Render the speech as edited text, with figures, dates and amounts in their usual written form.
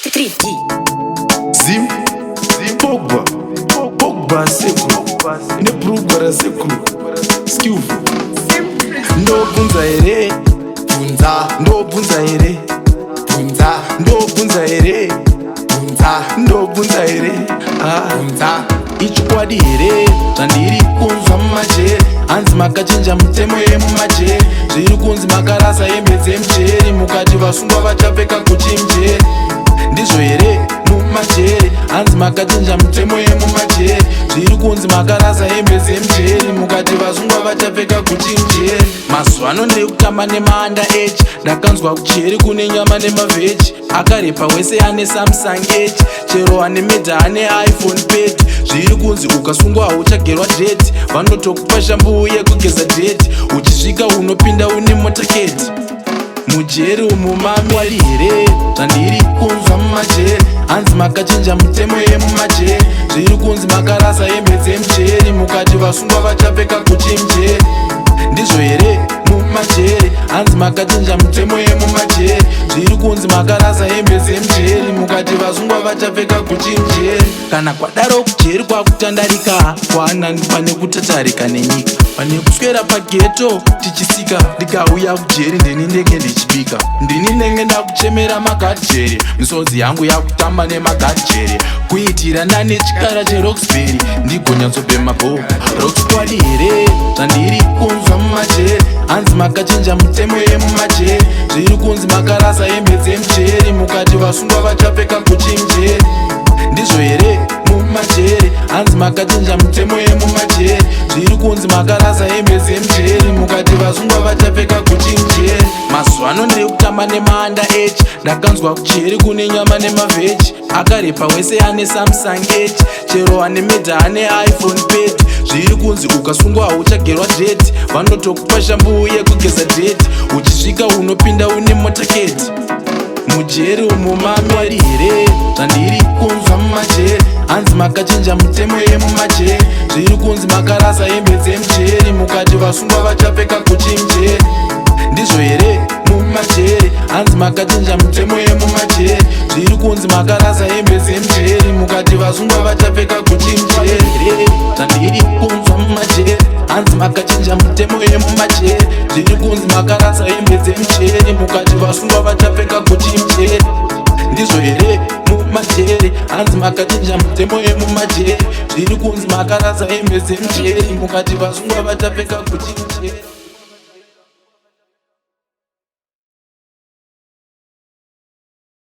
Riddim. Pogba sekulu nebhurugwa rasekulu skillful. Ndobvunza here bvunza, ndobvunza here bvunza, ndobvunza here bvunza, ndobvunza here bvunza. Ichokwadi here zvandiri kunzwa mumajere, hanzi makachinja mitemo yemumajere. Zviri kunzi makarasa hembe dzemujeri, mukati vasungwa vachapfeka kuchimujeri. Ndizvo here mumajere, hanzi makachinja mitemo yemumajere. Zviri kunzi makarasa hembe dzemujeri, mukati vasungwa vachapfeka kuchimujeri. Mazuva ano ndiri kutamba nemaanda echi, ndakanzwa kucheri kune nyama nemavheji. Akarepa wese ane Samsung echi, chero ane medha ane iPhone peti. Zviri kunzi ukasungwa hauchagerwa dheti, vanotokupa shambu yekugeza dheti. Uchisvika unopinda une motaketi. Mujeri umu mamwari here zvandiri kunzwa mumajeri, hanzi makachinja mitemo yemumajeri. Zviri kunzi makarasa hembe dzemujeri, mukati vasungwa vachapfeka kuchimujeri. Ndizvo here mumajeri, hanzi makachinja mitemo yemumajeri. Zviri kunzi makarasa hembe dzemujeri, mukati vasungwa vachapfeka kuchimujeri. Kana kwadaro kujeri kwakutandarika kwanani pane kutatarika nenyika, pane kuswera pageto tichisika. Ndikauya kujeri ndini ndenge ndichibika, ndini ndenge ndakuchemera magadhjeri. Misodzi yangu yakutamba nemagadhjeri, kuitira ndane chikara cheroxbury ndigonyatsobhema bho. Chokwadi here zvandiri kunzwa mumajeri, hanzi makachinja mitemo yemumajeri. Zviri kunzi makarasa hembe dzemujeri, mukati vasungwa vachapfeka kuchimujeri. Ndizvo here mumajeri, hanzi makachinja mitemo yemumajeri. Zviri kunzi makarasa hembe dzemujeri, mukati vasungwa vachapfeka kuchimujeri. Mazuva ano ndiri kutamba nemaanda echi, ndakanzwa kucheri kune nyama nemavheji. Akarepa wese ane Samsung echi, chero ane medha ane iPhone peti. Zviri kunzi ukasungwa hauchagerwa dheti, vanotokupa shambu yekugeza dheti. Uchisvika unopinda une motaketi. Mujeri umu mamwari here zvandiri kunzwa mumajeri, hanzi makachinja mitemo yemumajeri. Zviri kunzi makarasa hembe dzemujeri, mukati vasungwa vachapfeka kuchimujeri. Ndizvo here mumajeri, hanzi makachinja mitemo yemumajeri. Zviri kunzi makarasa hembe dzemujeri, mukati vasungwa vachapfeka kuchimujeri. Zvandiri kunzwa mumajeri, hanzi makachinja mitemo yemumajeri. Zviri kunzi makarasa hembe dzemujeri, mukati vasungwa vachapfeka kuchimujeri. Ndizvo here mumajeri, hanzi makachinja mitemo yemumajeri. Zviri kunzi makarasa hembe dzemujeri, mukati vasungwa vachapfeka kuchimujeri.